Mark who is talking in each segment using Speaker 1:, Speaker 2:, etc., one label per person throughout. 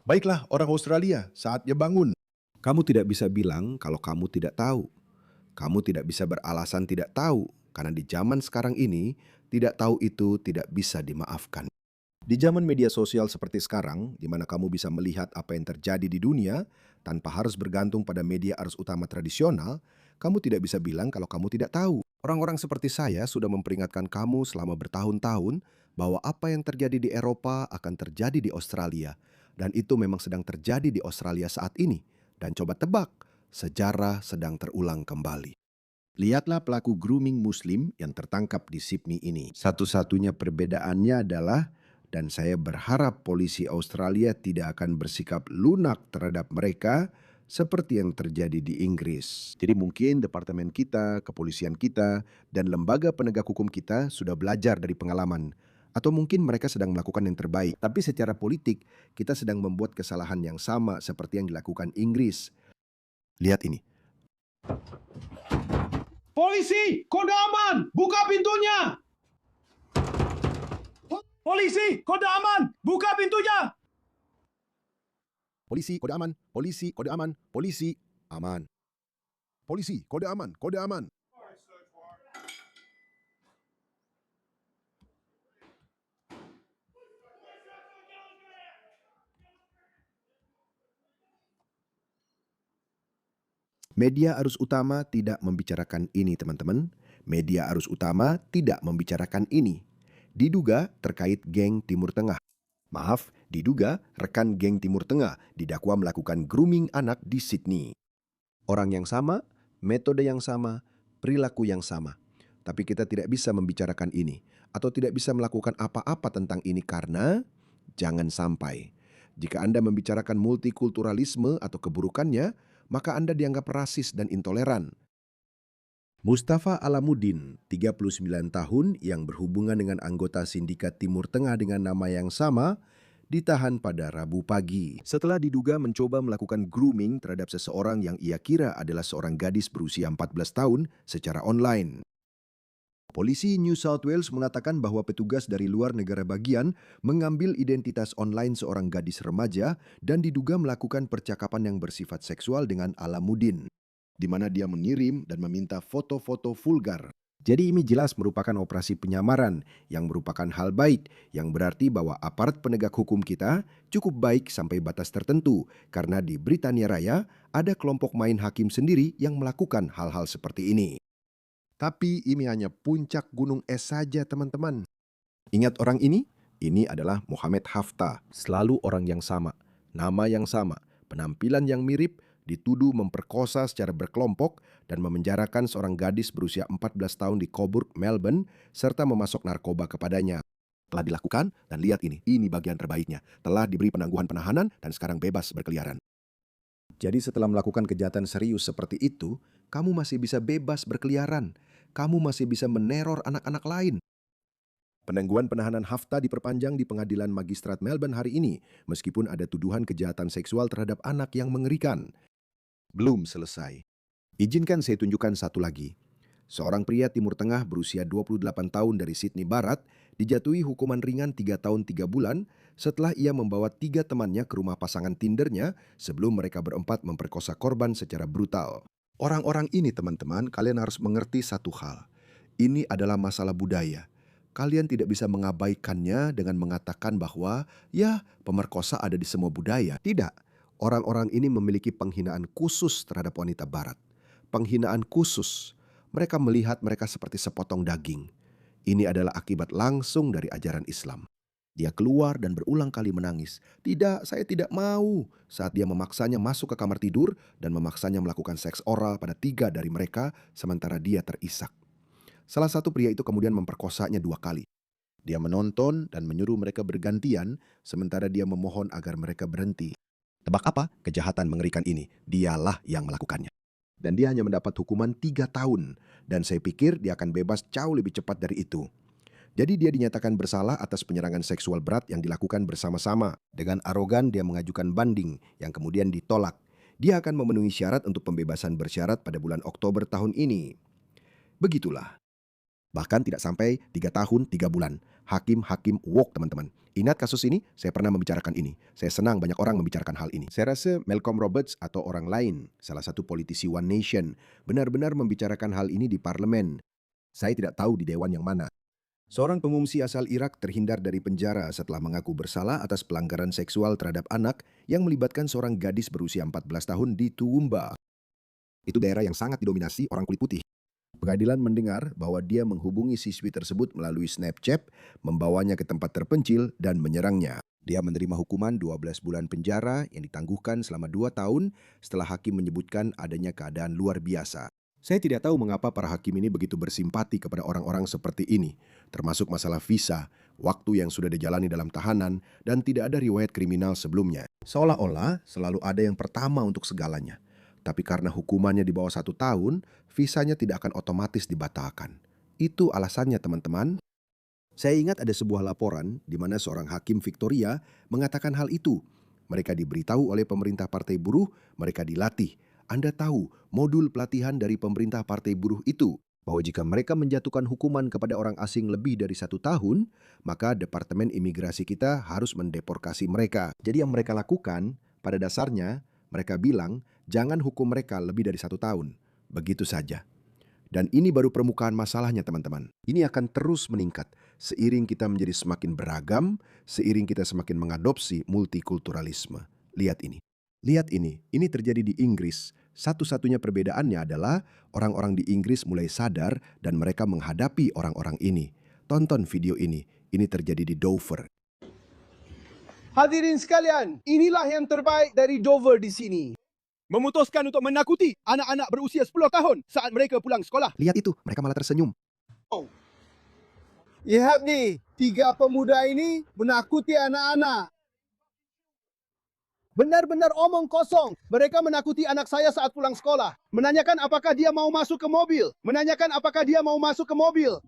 Speaker 1: Baiklah orang Australia, saatnya bangun.
Speaker 2: Kamu tidak bisa bilang kalau kamu tidak tahu. Kamu tidak bisa beralasan tidak tahu, karena di zaman sekarang ini, tidak tahu itu tidak bisa dimaafkan. Di zaman media sosial seperti sekarang, di mana kamu bisa melihat apa yang terjadi di dunia tanpa harus bergantung pada media arus utama tradisional, kamu tidak bisa bilang kalau kamu tidak tahu. Orang-orang seperti saya sudah memperingatkan kamu selama bertahun-tahun bahwa apa yang terjadi di Eropa akan terjadi di Australia. Dan itu memang sedang terjadi di Australia saat ini. Dan coba tebak, sejarah sedang terulang kembali. Lihatlah pelaku grooming Muslim yang tertangkap di Sydney ini. Satu-satunya perbedaannya adalah, dan saya berharap polisi Australia tidak akan bersikap lunak terhadap mereka seperti yang terjadi di Inggris. Jadi mungkin departemen kita, kepolisian kita, dan lembaga penegak hukum kita sudah belajar dari pengalaman. Atau mungkin mereka sedang melakukan yang terbaik. Tapi secara politik, kita sedang membuat kesalahan yang sama seperti yang dilakukan Inggris. Lihat ini.
Speaker 3: Polisi, kode aman, buka pintunya. Polisi, kode aman, buka pintunya.
Speaker 2: Polisi, kode aman. Polisi, kode aman. Polisi, aman. Polisi, kode aman. Kode aman. Media arus utama tidak membicarakan ini, teman-teman. Media arus utama tidak membicarakan ini. Diduga terkait geng Timur Tengah. Maaf, diduga rekan geng Timur Tengah didakwa melakukan grooming anak di Sydney. Orang yang sama, metode yang sama, perilaku yang sama. Tapi kita tidak bisa membicarakan ini atau tidak bisa melakukan apa-apa tentang ini karena jangan sampai jika Anda membicarakan multikulturalisme atau keburukannya, maka Anda dianggap rasis dan intoleran. Mustafa Alamuddin, 39 tahun yang berhubungan dengan anggota sindikat Timur Tengah dengan nama yang sama, ditahan pada Rabu pagi setelah diduga mencoba melakukan grooming terhadap seseorang yang ia kira adalah seorang gadis berusia 14 tahun secara online. Polisi New South Wales mengatakan bahwa petugas dari luar negara bagian mengambil identitas online seorang gadis remaja dan diduga melakukan percakapan yang bersifat seksual dengan Alamuddin, di mana dia mengirim dan meminta foto-foto vulgar. Jadi ini jelas merupakan operasi penyamaran yang merupakan hal baik, yang berarti bahwa aparat penegak hukum kita cukup baik sampai batas tertentu, karena di Britania Raya ada kelompok main hakim sendiri yang melakukan hal-hal seperti ini. Tapi ini hanya puncak gunung es saja, teman-teman. Ingat orang ini? Ini adalah Mohammed Hafta. Selalu orang yang sama, nama yang sama, penampilan yang mirip, dituduh memperkosa secara berkelompok dan memenjarakan seorang gadis berusia 14 tahun di Coburg, Melbourne, serta memasok narkoba kepadanya. Telah dilakukan, dan lihat ini bagian terbaiknya. Telah diberi penangguhan penahanan dan sekarang bebas berkeliaran. Jadi setelah melakukan kejahatan serius seperti itu, kamu masih bisa bebas berkeliaran. Kamu masih bisa meneror anak-anak lain. Penangguhan penahanan Hafta diperpanjang di Pengadilan Magistrat Melbourne hari ini, meskipun ada tuduhan kejahatan seksual terhadap anak yang mengerikan. Belum selesai. Izinkan saya tunjukkan satu lagi. Seorang pria Timur Tengah berusia 28 tahun dari Sydney Barat dijatuhi hukuman ringan 3 tahun 3 bulan setelah ia membawa 3 temannya ke rumah pasangan Tindernya sebelum mereka berempat memperkosa korban secara brutal. Orang-orang ini, teman-teman, kalian harus mengerti satu hal. Ini adalah masalah budaya. Kalian tidak bisa mengabaikannya dengan mengatakan bahwa, ya, pemerkosa ada di semua budaya. Tidak. Orang-orang ini memiliki penghinaan khusus terhadap wanita barat. Penghinaan khusus. Mereka melihat mereka seperti sepotong daging. Ini adalah akibat langsung dari ajaran Islam. Dia keluar dan berulang kali menangis. Tidak, saya tidak mau. Saat dia memaksanya masuk ke kamar tidur dan memaksanya melakukan seks oral pada 3 dari mereka sementara dia terisak. Salah satu pria itu kemudian memperkosanya 2 kali. Dia menonton dan menyuruh mereka bergantian sementara dia memohon agar mereka berhenti. Tebak apa? Kejahatan mengerikan ini. Dialah yang melakukannya. Dan dia hanya mendapat hukuman 3 tahun. Dan saya pikir dia akan bebas jauh lebih cepat dari itu. Jadi dia dinyatakan bersalah atas penyerangan seksual berat yang dilakukan bersama-sama. Dengan arogan dia mengajukan banding yang kemudian ditolak. Dia akan memenuhi syarat untuk pembebasan bersyarat pada bulan Oktober tahun ini. Begitulah. Bahkan tidak sampai 3 tahun 3 bulan. Hakim-hakim woke, teman-teman. Ingat kasus ini? Saya pernah membicarakan ini. Saya senang banyak orang membicarakan hal ini. Saya rasa Malcolm Roberts atau orang lain, salah satu politisi One Nation, benar-benar membicarakan hal ini di parlemen. Saya tidak tahu di dewan yang mana. Seorang pengungsi asal Irak terhindar dari penjara setelah mengaku bersalah atas pelanggaran seksual terhadap anak yang melibatkan seorang gadis berusia 14 tahun di Toowoomba. Itu daerah yang sangat didominasi orang kulit putih. Pengadilan mendengar bahwa dia menghubungi siswi tersebut melalui Snapchat, membawanya ke tempat terpencil dan menyerangnya. Dia menerima hukuman 12 bulan penjara yang ditangguhkan selama 2 tahun setelah hakim menyebutkan adanya keadaan luar biasa. Saya tidak tahu mengapa para hakim ini begitu bersimpati kepada orang-orang seperti ini, termasuk masalah visa, waktu yang sudah dijalani dalam tahanan, dan tidak ada riwayat kriminal sebelumnya. Seolah-olah selalu ada yang pertama untuk segalanya. Tapi karena hukumannya di bawah 1 tahun, visanya tidak akan otomatis dibatalkan. Itu alasannya, teman-teman. Saya ingat ada sebuah laporan di mana seorang hakim Victoria mengatakan hal itu. Mereka diberitahu oleh pemerintah Partai Buruh, mereka dilatih. Anda tahu modul pelatihan dari pemerintah Partai Buruh itu, bahwa jika mereka menjatuhkan hukuman kepada orang asing lebih dari 1 tahun, maka Departemen Imigrasi kita harus mendeportasi mereka. Jadi yang mereka lakukan, pada dasarnya, mereka bilang, jangan hukum mereka lebih dari 1 tahun. Begitu saja. Dan ini baru permukaan masalahnya, teman-teman. Ini akan terus meningkat seiring kita menjadi semakin beragam, seiring kita semakin mengadopsi multikulturalisme. Lihat ini. Lihat ini terjadi di Inggris. Satu-satunya perbedaannya adalah orang-orang di Inggris mulai sadar dan mereka menghadapi orang-orang ini. Tonton video ini terjadi di Dover.
Speaker 4: Hadirin sekalian, inilah yang terbaik dari Dover di sini. Memutuskan untuk menakuti anak-anak berusia 10 tahun saat mereka pulang sekolah.
Speaker 2: Lihat itu, mereka malah tersenyum.
Speaker 4: Lihat nih, 3 pemuda ini menakuti anak-anak. Benar-benar omong kosong. Mereka menakuti anak saya saat pulang sekolah. Menanyakan apakah dia mau masuk ke mobil.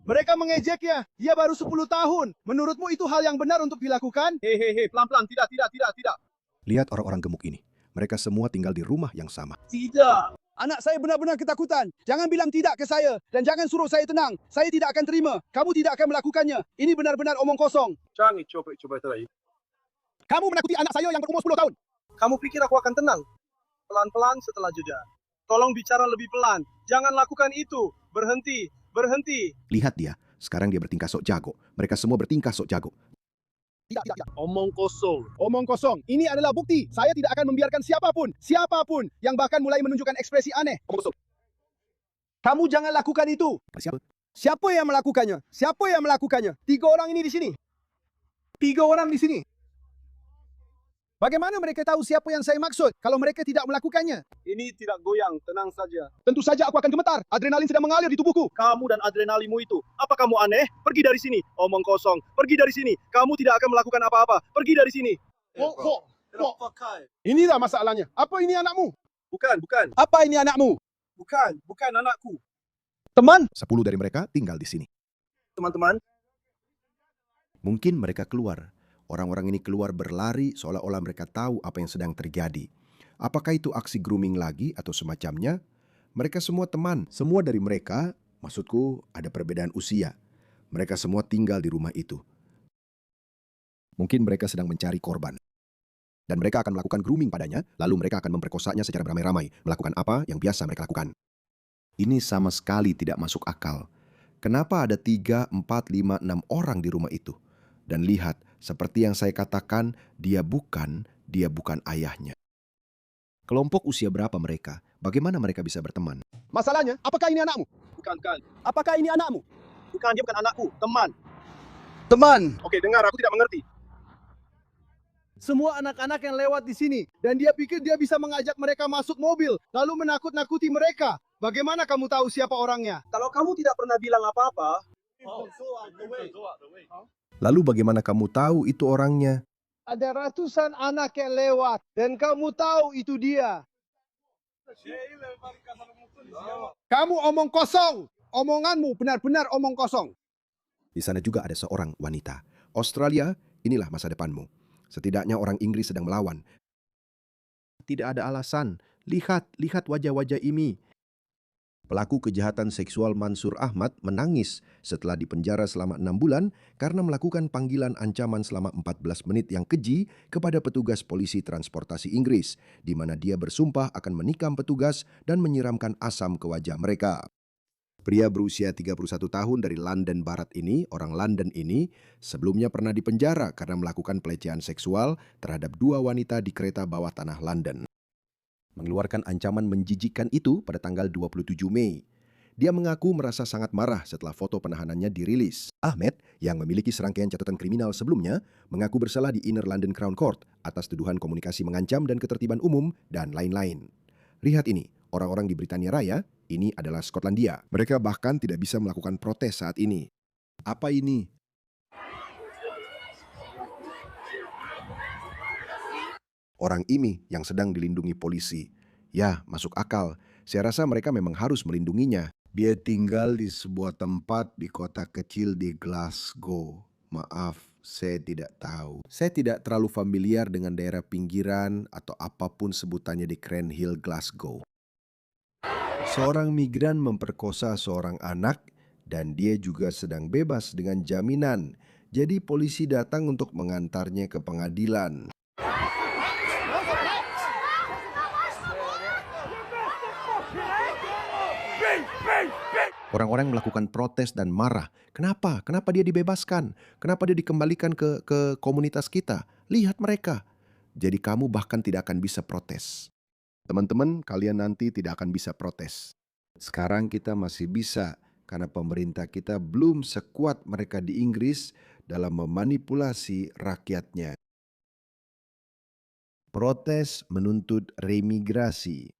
Speaker 4: Mereka mengejeknya. Dia baru 10 tahun. Menurutmu itu hal yang benar untuk dilakukan?
Speaker 3: Hehehe, pelan-pelan, tidak.
Speaker 2: Lihat orang-orang gemuk ini. Mereka semua tinggal di rumah yang sama.
Speaker 4: Tidak. Anak saya benar-benar ketakutan. Jangan bilang tidak ke saya. Dan jangan suruh saya tenang. Saya tidak akan terima. Kamu tidak akan melakukannya. Ini benar-benar omong kosong.
Speaker 3: Jangan coba lagi.
Speaker 4: Kamu menakuti anak saya yang berumur 10 tahun.
Speaker 3: Kamu pikir aku akan tenang? Pelan-pelan setelah jeda. Tolong bicara lebih pelan. Jangan lakukan itu. Berhenti.
Speaker 2: Lihat dia. Sekarang dia bertingkah sok jago. Mereka semua bertingkah sok jago.
Speaker 4: Tidak.
Speaker 3: Omong kosong.
Speaker 4: Omong kosong. Ini adalah bukti. Saya tidak akan membiarkan siapapun yang bahkan mulai menunjukkan ekspresi aneh.
Speaker 2: Omong kosong.
Speaker 4: Kamu jangan lakukan itu.
Speaker 2: Siapa?
Speaker 4: Siapa yang melakukannya? 3 orang ini di sini. 3 orang di sini. Bagaimana mereka tahu siapa yang saya maksud kalau mereka tidak melakukannya?
Speaker 3: Ini tidak goyang, tenang saja.
Speaker 4: Tentu saja aku akan gemetar. Adrenalin sedang mengalir di tubuhku.
Speaker 3: Kamu dan adrenalinmu itu. Apa kamu aneh? Pergi dari sini. Omong kosong. Pergi dari sini. Kamu tidak akan melakukan apa-apa. Pergi dari sini.
Speaker 4: Inilah masalahnya. Apa ini anakmu?
Speaker 3: Bukan.
Speaker 4: Apa ini anakmu?
Speaker 3: Bukan anakku.
Speaker 4: Teman?
Speaker 2: 10 dari mereka tinggal di sini.
Speaker 3: Teman-teman,
Speaker 2: Mungkin mereka keluar. Orang-orang ini keluar berlari seolah-olah mereka tahu apa yang sedang terjadi. Apakah itu aksi grooming lagi atau semacamnya? Mereka semua teman. Semua dari mereka, maksudku ada perbedaan usia. Mereka semua tinggal di rumah itu. Mungkin mereka sedang mencari korban. Dan mereka akan melakukan grooming padanya, lalu mereka akan memperkosanya secara beramai-ramai, melakukan apa yang biasa mereka lakukan. Ini sama sekali tidak masuk akal. Kenapa ada 3, 4, 5, 6 orang di rumah itu? Dan lihat, seperti yang saya katakan, dia bukan ayahnya. Kelompok usia berapa mereka? Bagaimana mereka bisa berteman?
Speaker 4: Masalahnya, apakah ini anakmu?
Speaker 3: bukan.
Speaker 4: Apakah ini anakmu?
Speaker 3: Bukan, dia bukan anakku. Teman.
Speaker 4: Teman.
Speaker 3: Oke, dengar, aku tidak mengerti.
Speaker 4: Semua anak-anak yang lewat di sini. Dan dia pikir dia bisa mengajak mereka masuk mobil. Lalu menakut-nakuti mereka. Bagaimana kamu tahu siapa orangnya?
Speaker 3: Kalau kamu tidak pernah bilang apa-apa,
Speaker 2: Lalu bagaimana kamu tahu itu orangnya?
Speaker 4: Ada ratusan anak yang lewat. Dan kamu tahu itu dia. Kamu omong kosong. Omonganmu benar-benar omong kosong.
Speaker 2: Di sana juga ada seorang wanita. Australia, inilah masa depanmu. Setidaknya orang Inggris sedang melawan. Tidak ada alasan. Lihat wajah-wajah ini. Pelaku kejahatan seksual Mansur Ahmad menangis setelah dipenjara selama 6 bulan karena melakukan panggilan ancaman selama 14 menit yang keji kepada petugas polisi transportasi Inggris, di mana dia bersumpah akan menikam petugas dan menyiramkan asam ke wajah mereka. Pria berusia 31 tahun dari London Barat ini, orang London ini, sebelumnya pernah dipenjara karena melakukan pelecehan seksual terhadap 2 wanita di kereta bawah tanah London. Mengeluarkan ancaman menjijikkan itu pada tanggal 27 Mei. Dia mengaku merasa sangat marah setelah foto penahanannya dirilis. Ahmed, yang memiliki serangkaian catatan kriminal sebelumnya, mengaku bersalah di Inner London Crown Court atas tuduhan komunikasi mengancam dan ketertiban umum dan lain-lain. Lihat ini, orang-orang di Britania Raya, ini adalah Skotlandia. Mereka bahkan tidak bisa melakukan protes saat ini. Apa ini? Orang ini yang sedang dilindungi polisi. Ya, masuk akal. Saya rasa mereka memang harus melindunginya. Dia tinggal di sebuah tempat di kota kecil di Glasgow. Maaf, saya tidak tahu. Saya tidak terlalu familiar dengan daerah pinggiran atau apapun sebutannya di Cranhill, Glasgow. Seorang migran memperkosa seorang anak dan dia juga sedang bebas dengan jaminan. Jadi polisi datang untuk mengantarnya ke pengadilan. Orang-orang melakukan protes dan marah. Kenapa? Kenapa dia dibebaskan? Kenapa dia dikembalikan ke komunitas kita? Lihat mereka. Jadi kamu bahkan tidak akan bisa protes. Teman-teman, kalian nanti tidak akan bisa protes. Sekarang kita masih bisa karena pemerintah kita belum sekuat mereka di Inggris dalam memanipulasi rakyatnya. Protes menuntut remigrasi.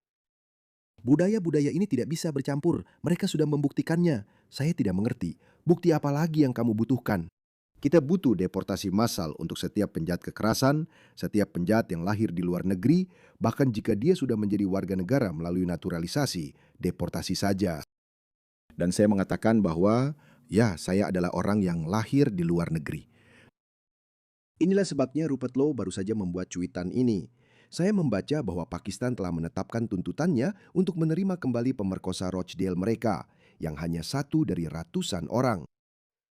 Speaker 2: Budaya-budaya ini tidak bisa bercampur. Mereka sudah membuktikannya. Saya tidak mengerti. Bukti apa lagi yang kamu butuhkan? Kita butuh deportasi massal untuk setiap penjahat kekerasan, setiap penjahat yang lahir di luar negeri, bahkan jika dia sudah menjadi warga negara melalui naturalisasi, deportasi saja. Dan saya mengatakan bahwa, ya, saya adalah orang yang lahir di luar negeri. Inilah sebabnya Rupert Lowe baru saja membuat cuitan ini. Saya membaca bahwa Pakistan telah menetapkan tuntutannya untuk menerima kembali pemerkosa Rochdale mereka, yang hanya satu dari ratusan orang.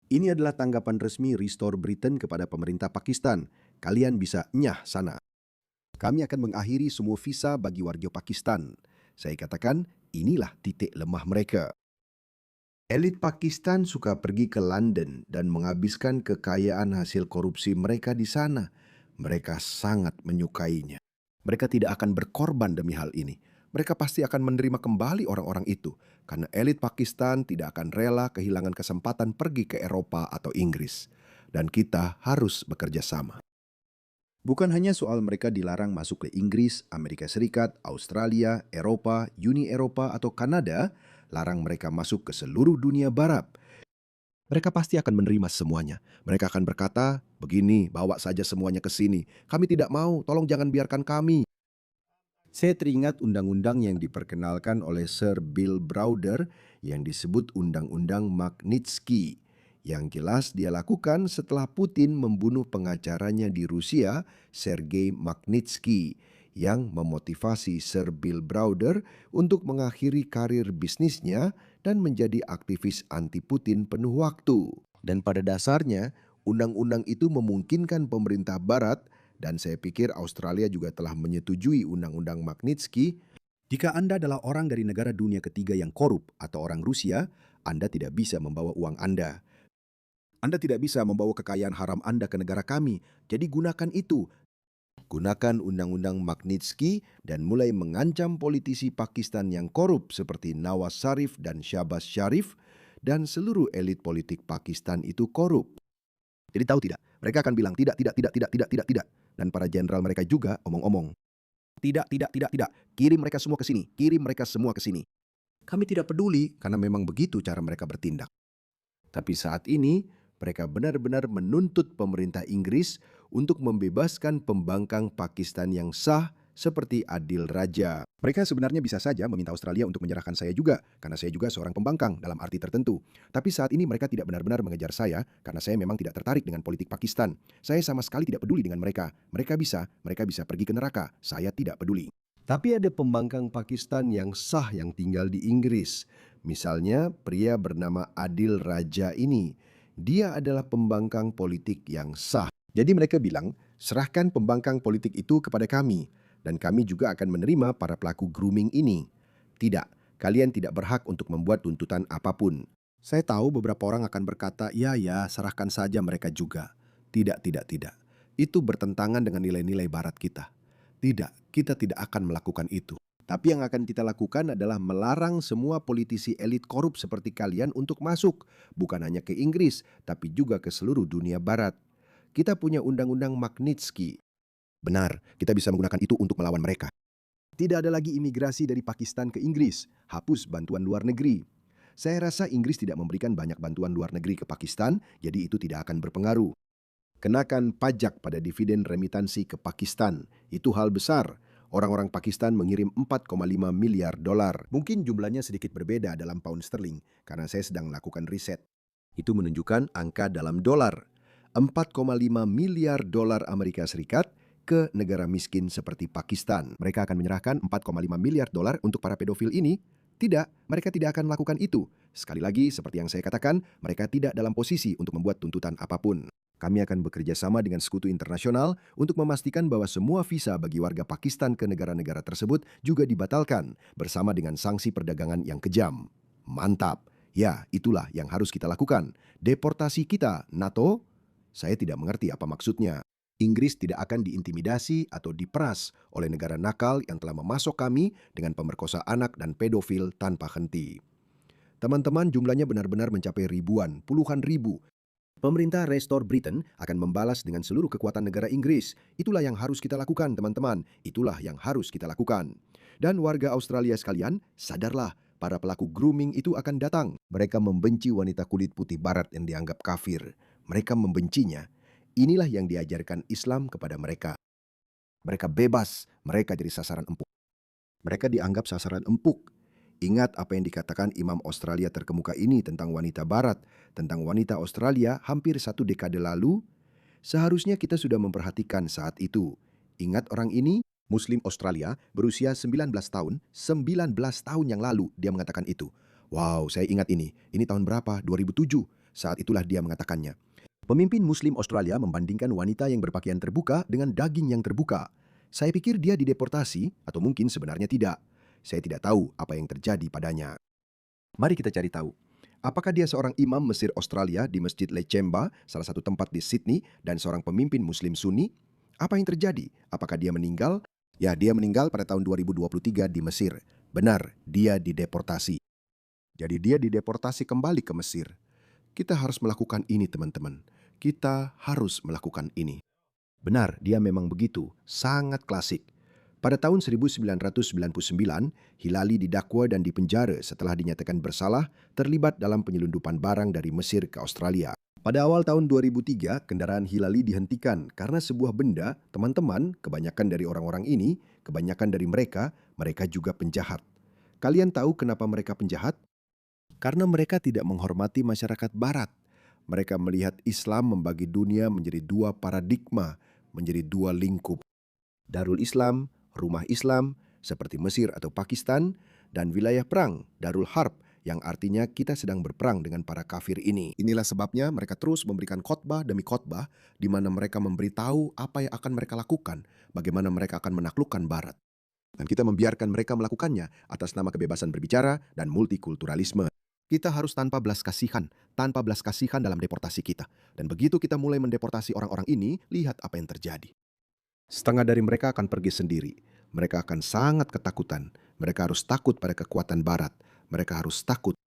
Speaker 2: Ini adalah tanggapan resmi Restore Britain kepada pemerintah Pakistan. Kalian bisa nyah sana. Kami akan mengakhiri semua visa bagi warga Pakistan. Saya katakan, inilah titik lemah mereka. Elit Pakistan suka pergi ke London dan menghabiskan kekayaan hasil korupsi mereka di sana. Mereka sangat menyukainya. Mereka tidak akan berkorban demi hal ini. Mereka pasti akan menerima kembali orang-orang itu, karena elit Pakistan tidak akan rela kehilangan kesempatan pergi ke Eropa atau Inggris. Dan kita harus bekerja sama. Bukan hanya soal mereka dilarang masuk ke Inggris, Amerika Serikat, Australia, Eropa, Uni Eropa atau Kanada, larang mereka masuk ke seluruh dunia barat. Mereka pasti akan menerima semuanya. Mereka akan berkata, begini, bawa saja semuanya ke sini. Kami tidak mau, tolong jangan biarkan kami. Saya teringat undang-undang yang diperkenalkan oleh Sir Bill Browder yang disebut Undang-Undang Magnitsky. Yang jelas dia lakukan setelah Putin membunuh pengacaranya di Rusia, Sergei Magnitsky, yang memotivasi Sir Bill Browder untuk mengakhiri karir bisnisnya dan menjadi aktivis anti-Putin penuh waktu. Dan pada dasarnya, undang-undang itu memungkinkan pemerintah Barat, dan saya pikir Australia juga telah menyetujui Undang-Undang Magnitsky. Jika Anda adalah orang dari negara dunia ketiga yang korup atau orang Rusia, Anda tidak bisa membawa uang Anda. Anda tidak bisa membawa kekayaan haram Anda ke negara kami, jadi gunakan itu. Gunakan Undang-Undang Magnitsky dan mulai mengancam politisi Pakistan yang korup seperti Nawaz Sharif dan Shahbaz Sharif, dan seluruh elit politik Pakistan itu korup. Jadi tahu tidak? Mereka akan bilang tidak. Dan para jenderal mereka juga omong-omong. Tidak. Kirim mereka semua ke sini. Kami tidak peduli karena memang begitu cara mereka bertindak. Tapi saat ini, mereka benar-benar menuntut pemerintah Inggris untuk membebaskan pembangkang Pakistan yang sah seperti Adil Raja. Mereka sebenarnya bisa saja meminta Australia untuk menyerahkan saya juga, karena saya juga seorang pembangkang dalam arti tertentu. Tapi saat ini mereka tidak benar-benar mengejar saya, karena saya memang tidak tertarik dengan politik Pakistan. Saya sama sekali tidak peduli dengan mereka. Mereka bisa pergi ke neraka. Saya tidak peduli. Tapi ada pembangkang Pakistan yang sah yang tinggal di Inggris. Misalnya pria bernama Adil Raja ini. Dia adalah pembangkang politik yang sah.
Speaker 1: Jadi mereka bilang, serahkan pembangkang politik itu kepada kami dan kami juga akan menerima para pelaku grooming ini. Tidak, kalian tidak berhak untuk membuat tuntutan apapun. Saya tahu beberapa orang akan berkata, ya, serahkan saja mereka juga. Tidak. Itu bertentangan dengan nilai-nilai barat kita. Tidak, kita tidak akan melakukan itu. Tapi yang akan kita lakukan adalah melarang semua politisi elit korup seperti kalian untuk masuk. Bukan hanya ke Inggris, tapi juga ke seluruh dunia barat. Kita punya undang-undang Magnitsky. Benar, kita bisa menggunakan itu untuk melawan mereka. Tidak ada lagi imigrasi dari Pakistan ke Inggris. Hapus bantuan luar negeri. Saya rasa Inggris tidak memberikan banyak bantuan luar negeri ke Pakistan, jadi itu tidak akan berpengaruh. Kenakan pajak pada dividen remitansi ke Pakistan. Itu hal besar. Orang-orang Pakistan mengirim 4,5 miliar dolar. Mungkin jumlahnya sedikit berbeda dalam pound sterling, karena saya sedang melakukan riset. Itu menunjukkan angka dalam dolar. 4,5 miliar dolar Amerika Serikat ke negara miskin seperti Pakistan. Mereka akan menyerahkan 4,5 miliar dolar untuk para pedofil ini? Tidak, mereka tidak akan melakukan itu. Sekali lagi, seperti yang saya katakan, mereka tidak dalam posisi untuk membuat tuntutan apapun. Kami akan bekerja sama dengan sekutu internasional untuk memastikan bahwa semua visa bagi warga Pakistan ke negara-negara tersebut juga dibatalkan bersama dengan sanksi perdagangan yang kejam. Mantap. Ya, itulah yang harus kita lakukan. Deportasi kita, NATO? Saya tidak mengerti apa maksudnya. Inggris tidak akan diintimidasi atau diperas oleh negara nakal yang telah memasok kami dengan pemerkosa anak dan pedofil tanpa henti. Teman-teman, jumlahnya benar-benar mencapai ribuan, puluhan ribu. Pemerintah Restore Britain akan membalas dengan seluruh kekuatan negara Inggris. Itulah yang harus kita lakukan, teman-teman. Itulah yang harus kita lakukan. Dan warga Australia sekalian, sadarlah, para pelaku grooming itu akan datang. Mereka membenci wanita kulit putih barat yang dianggap kafir. Mereka membencinya. Inilah yang diajarkan Islam kepada mereka. Mereka bebas, mereka jadi sasaran empuk. Mereka dianggap sasaran empuk. Ingat apa yang dikatakan Imam Australia terkemuka ini tentang wanita barat, tentang wanita Australia hampir 1 dekade lalu. Seharusnya kita sudah memperhatikan saat itu. Ingat orang ini, Muslim Australia, berusia 19 tahun, 19 tahun yang lalu dia mengatakan itu. Wow, saya ingat ini. Ini tahun berapa? 2007. Saat itulah dia mengatakannya. Pemimpin Muslim Australia membandingkan wanita yang berpakaian terbuka dengan daging yang terbuka. Saya pikir dia dideportasi, atau mungkin sebenarnya tidak. Saya tidak tahu apa yang terjadi padanya. Mari kita cari tahu. Apakah dia seorang imam Mesir Australia di Masjid Lechemba, salah satu tempat di Sydney, dan seorang pemimpin Muslim Sunni? Apa yang terjadi? Apakah dia meninggal? Ya, dia meninggal pada tahun 2023 di Mesir. Benar, dia dideportasi. Jadi dia dideportasi kembali ke Mesir. Kita harus melakukan ini, teman-teman. Kita harus melakukan ini. Benar, dia memang begitu. Sangat klasik. Pada tahun 1999, Hilali didakwa dan dipenjara setelah dinyatakan bersalah terlibat dalam penyelundupan barang dari Mesir ke Australia. Pada awal tahun 2003, kendaraan Hilali dihentikan karena sebuah benda, teman-teman, kebanyakan dari orang-orang ini, kebanyakan dari mereka juga penjahat. Kalian tahu kenapa mereka penjahat? Karena mereka tidak menghormati masyarakat barat. Mereka melihat Islam membagi dunia menjadi 2 paradigma, menjadi 2 lingkup. Darul Islam, rumah Islam, seperti Mesir atau Pakistan, dan wilayah perang, Darul Harb, yang artinya kita sedang berperang dengan para kafir ini. Inilah sebabnya mereka terus memberikan khotbah demi khotbah, di mana mereka memberitahu apa yang akan mereka lakukan, bagaimana mereka akan menaklukkan barat. Dan kita membiarkan mereka melakukannya atas nama kebebasan berbicara dan multikulturalisme. Kita harus tanpa belas kasihan dalam deportasi kita. Dan begitu kita mulai mendeportasi orang-orang ini, lihat apa yang terjadi. Setengah dari mereka akan pergi sendiri. Mereka akan sangat ketakutan. Mereka harus takut pada kekuatan barat. Mereka harus takut